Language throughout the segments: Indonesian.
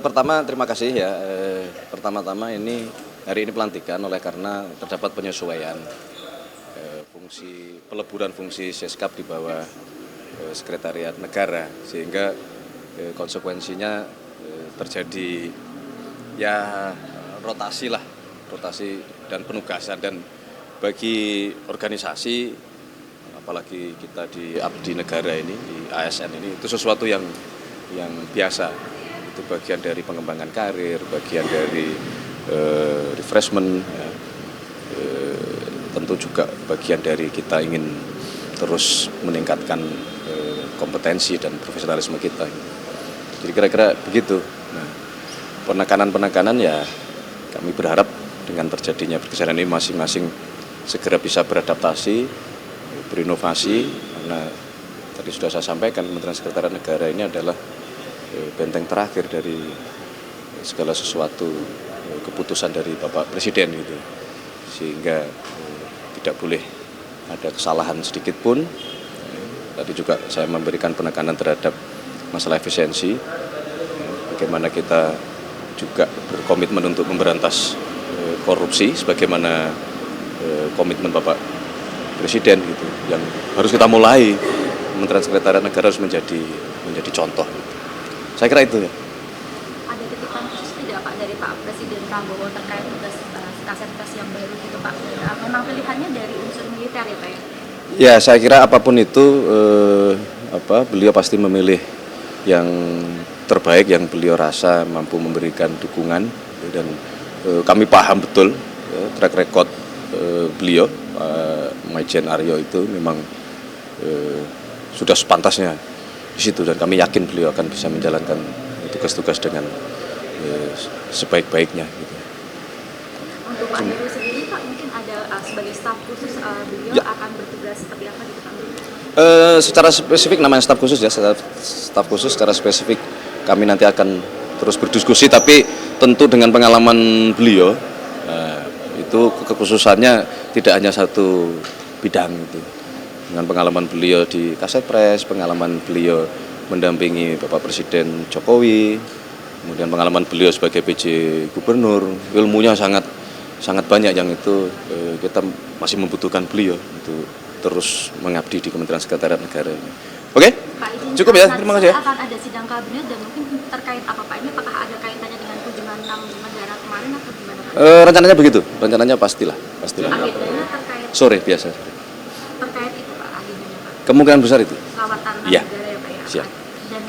Pertama terima kasih ya. Pertama-tama hari ini pelantikan karena terdapat penyesuaian fungsi peleburan fungsi Seskap di bawah Sekretariat Negara, sehingga konsekuensinya terjadi ya rotasi dan penugasan, dan bagi organisasi apalagi kita di abdi negara ini, di ASN ini, itu sesuatu yang biasa. Itu bagian dari pengembangan karir, bagian dari refreshment, ya. Tentu juga bagian dari kita ingin terus meningkatkan kompetensi dan profesionalisme kita. Jadi kira-kira begitu. Nah, penekanan ya kami berharap dengan terjadinya pergeseran ini masing-masing segera bisa beradaptasi, berinovasi, karena tadi sudah saya sampaikan Kementerian Sekretariat Negara ini adalah benteng terakhir dari segala sesuatu keputusan dari Bapak Presiden gitu, sehingga tidak boleh ada kesalahan sedikit pun. Tadi juga saya memberikan penekanan terhadap masalah efisiensi, bagaimana kita juga berkomitmen untuk memberantas korupsi sebagaimana komitmen Bapak Presiden gitu, yang harus kita mulai. Kementerian Sekretariat Negara harus menjadi contoh. Saya kira itu ya. Ada titipan khusus tidak Pak dari Pak Presiden Prabowo terkait tugas Kasetpres yang baru gitu Pak? Memang pilihannya dari unsur militer ya Pak ya? Ya, saya kira apapun itu beliau pasti memilih yang terbaik, yang beliau rasa mampu memberikan dukungan, dan kami paham betul track record beliau, Maijen Aryo itu memang sudah sepantasnya di situ, dan kami yakin beliau akan bisa menjalankan tugas-tugas dengan sebaik-baiknya gitu. Untuk Pak Heru sendiri Pak, mungkin ada sebagai staf khusus beliau ya akan bertugas seperti apa gitu Pak? Secara spesifik namanya staf khusus ya, staf khusus secara spesifik kami nanti akan terus berdiskusi, tapi tentu dengan pengalaman beliau itu kekhususannya tidak hanya satu bidang itu. Dengan pengalaman beliau di Kasetpres, pengalaman beliau mendampingi Bapak Presiden Jokowi, kemudian pengalaman beliau sebagai PJ Gubernur, ilmunya sangat banyak, yang itu kita masih membutuhkan beliau untuk terus mengabdi di Kementerian Sekretariat Negara ini. Oke? Cukup ya, terima kasih ya. Akan ada sidang kabinet dan mungkin terkait apa Pak? Ini apakah ada kaitannya dengan kunjungan 6 negara kemarin atau gimana Pak? Rencananya begitu, rencananya pastilah. Agendanya terkait sore biasa. Terkait itu Pak, agendanya Pak? Kemungkinan besar itu. Lawatan ya. negara ya Pak ya? Siap. Dan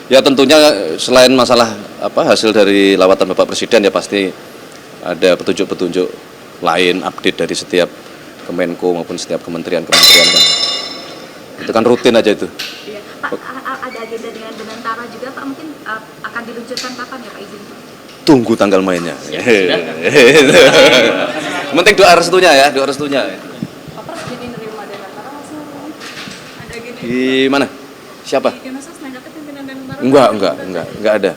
ya tentunya selain masalah hasil dari lawatan Bapak Presiden, ya pasti ada petunjuk-petunjuk lain, update dari setiap Kemenko maupun setiap kementerian kan. Itu kan rutin aja itu. Iya. Pak, ada agenda dengan Tara juga Pak, mungkin akan diluncurkan kapan ya Pak, izin Pak? Tunggu tanggal mainnya. Penting doa restunya ya, doa restunya. Pak Presiden menerima dengan Tara langsung ada agenda. Gimana? Siapa? Di Kemensos menanggapi pimpinan dan Tara? Enggak ada.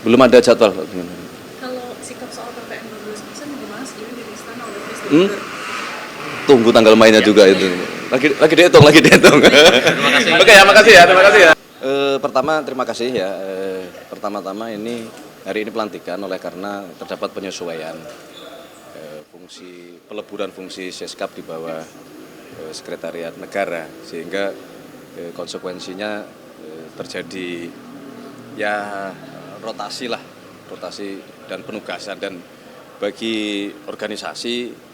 Belum ada jadwal. Kalau sikap soal PPN 12% gimana sejauh ini di istana oleh Presiden? Tunggu tanggal mainnya juga itu. Lagi dihitung. Terima kasih. Oke ya, makasih ya. Pertama terima kasih ya. Pertama-tama hari ini pelantikan karena terdapat penyesuaian fungsi peleburan fungsi Seskap di bawah Sekretariat Negara, sehingga konsekuensinya terjadi ya rotasi dan penugasan, dan bagi organisasi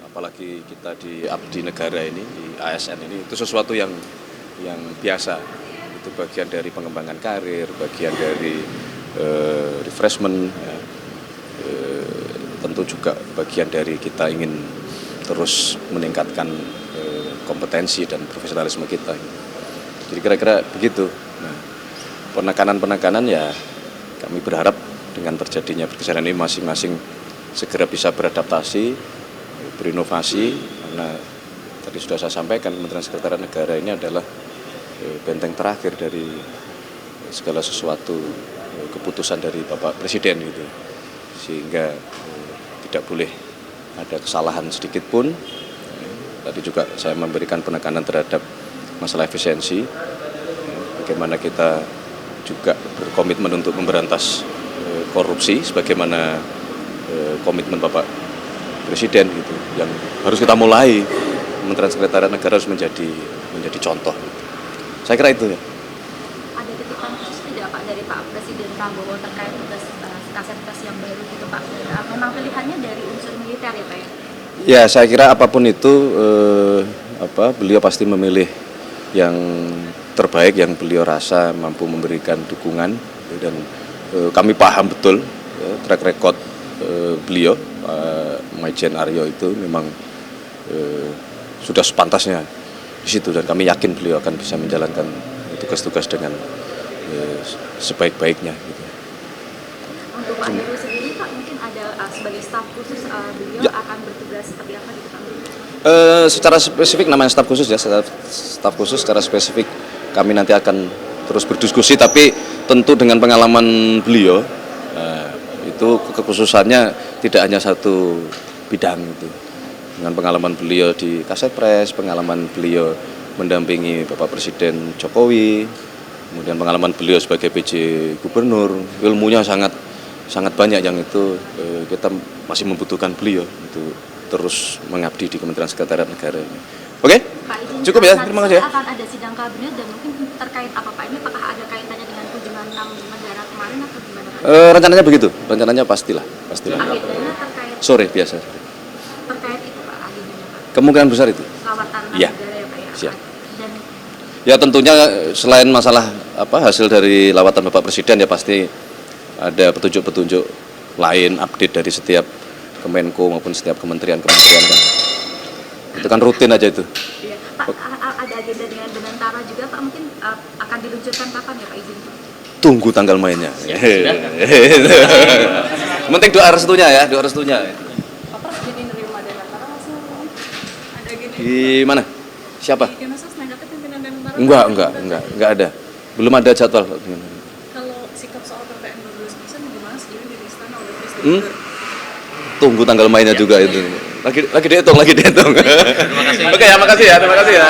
apalagi kita di abdi negara ini, di ASN ini, itu sesuatu yang biasa. Itu bagian dari pengembangan karir, bagian dari refreshment, ya. Tentu juga bagian dari kita ingin terus meningkatkan kompetensi dan profesionalisme kita. Jadi kira-kira begitu. Nah, penekanan ya kami berharap dengan terjadinya pergeseran ini masing-masing segera bisa beradaptasi, berinovasi, karena tadi sudah saya sampaikan Kementerian Sekretariat Negara ini adalah benteng terakhir dari segala sesuatu keputusan dari Bapak Presiden gitu, sehingga tidak boleh ada kesalahan sedikit pun. Tadi juga saya memberikan penekanan terhadap masalah efisiensi, bagaimana kita juga berkomitmen untuk memberantas korupsi sebagaimana komitmen Bapak Presiden gitu, yang harus kita mulai. Kementerian Sekretariat Negara harus menjadi contoh. Saya kira itu ya. Ada titipan khusus tidak Pak dari Pak Presiden Prabowo terkait tugas Kasetpres yang baru gitu Pak? Memang pilihannya dari unsur militer ya Pak ya? Ya, saya kira apapun itu beliau pasti memilih yang terbaik yang beliau rasa mampu memberikan dukungan, dan kami paham betul track record beliau Maijen Aryo itu memang sudah sepantasnya di situ, dan kami yakin beliau akan bisa menjalankan tugas-tugas dengan sebaik-baiknya gitu. Untuk Pak Heru sendiri Pak, mungkin ada sebagai staf khusus beliau Ya. akan bertugas seperti apa gitu Pak? Secara spesifik namanya staf khusus ya, staf khusus secara spesifik kami nanti akan terus berdiskusi, tapi tentu dengan pengalaman beliau itu kekhususannya tidak hanya satu bidang itu. Dengan pengalaman beliau di Kasetpres, pengalaman beliau mendampingi Bapak Presiden Jokowi, kemudian pengalaman beliau sebagai PJ Gubernur, ilmunya sangat banyak yang itu kita masih membutuhkan beliau untuk terus mengabdi di Kementerian Sekretariat Negara ini. Oke? Pak, izin Cukup ya, nanti terima kasih ya. akan ada sidang kabinet dan mungkin terkait apa Pak? Ini apakah ada kaitannya dengan kunjungan 6 negara kemarin atau gimana Pak? Rencananya begitu, rencananya pastilah. Agendanya terkait Sore biasa. terkait itu Pak, agendanya Pak? Kemungkinan besar itu. Lawatan 6 Iya. negara ya Pak ya? Siap. Dan Ya tentunya selain masalah hasil dari lawatan Bapak Presiden, ya pasti ada petunjuk-petunjuk lain, update dari setiap Kemenko maupun setiap kementerian-kementerian kan. Itu kan rutin aja itu. iya. Pak, ada agenda dengan Tara juga Pak, mungkin akan diluncurkan kapan ya Pak, izin Pak? Tunggu tanggal mainnya. Penting doa restunya ya, doa restunya. Pak Pras jadi nerima Danantara langsung ada gini. Di mana? Siapa? Di Kemensos menanggapi pimpinan Danantara. Enggak ada. Belum ada jadwal. Kalau sikap soal PPN 12% gimana sejauh ini dari istana oleh Presiden? Tunggu tanggal mainnya juga itu. Lagi dihitung. Terima kasih. Oke ya, makasih ya. Terima kasih ya.